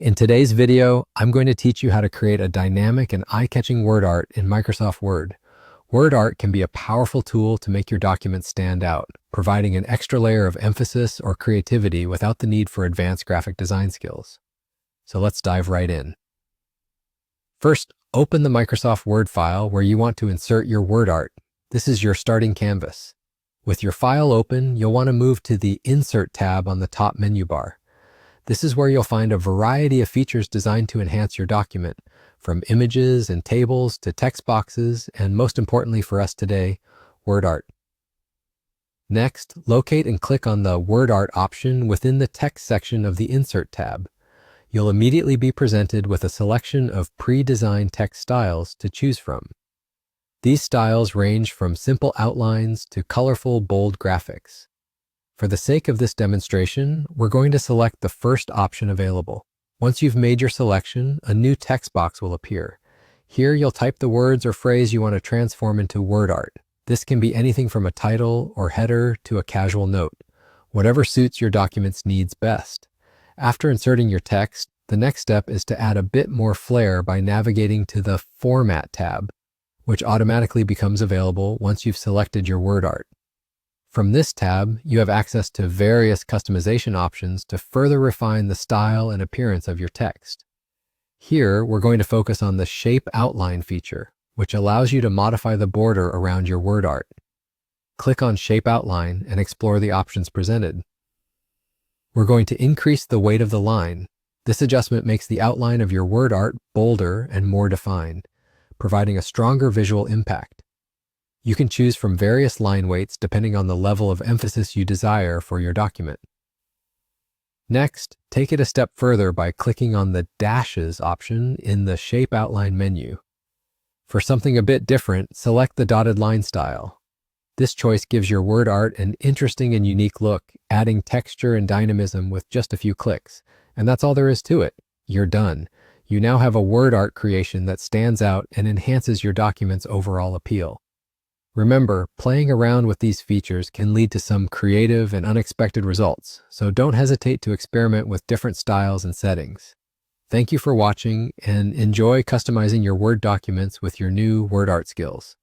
In today's video, I'm going to teach you how to create a dynamic and eye-catching word art in Microsoft Word. Word art can be a powerful tool to make your documents stand out, providing an extra layer of emphasis or creativity without the need for advanced graphic design skills. So let's dive right in. First, open the Microsoft Word file where you want to insert your word art. This is your starting canvas. With your file open, you'll want to move to the Insert tab on the top menu bar. This is where you'll find a variety of features designed to enhance your document, from images and tables to text boxes, and most importantly for us today, word art. Next, locate and click on the Word Art option within the Text section of the Insert tab. You'll immediately be presented with a selection of pre-designed text styles to choose from. These styles range from simple outlines to colorful, bold graphics. For the sake of this demonstration, we're going to select the first option available. Once you've made your selection, a new text box will appear. Here you'll type the words or phrase you want to transform into word art. This can be anything from a title or header to a casual note, whatever suits your document's needs best. After inserting your text, the next step is to add a bit more flair by navigating to the Format tab, which automatically becomes available once you've selected your word art. From this tab, you have access to various customization options to further refine the style and appearance of your text. Here, we're going to focus on the Shape Outline feature, which allows you to modify the border around your word art. Click on Shape Outline and explore the options presented. We're going to increase the weight of the line. This adjustment makes the outline of your word art bolder and more defined, providing a stronger visual impact. You can choose from various line weights depending on the level of emphasis you desire for your document. Next, take it a step further by clicking on the Dashes option in the Shape Outline menu. For something a bit different, select the dotted line style. This choice gives your word art an interesting and unique look, adding texture and dynamism with just a few clicks. And that's all there is to it. You're done. You now have a word art creation that stands out and enhances your document's overall appeal. Remember, playing around with these features can lead to some creative and unexpected results, so don't hesitate to experiment with different styles and settings. Thank you for watching, and enjoy customizing your Word documents with your new word art skills.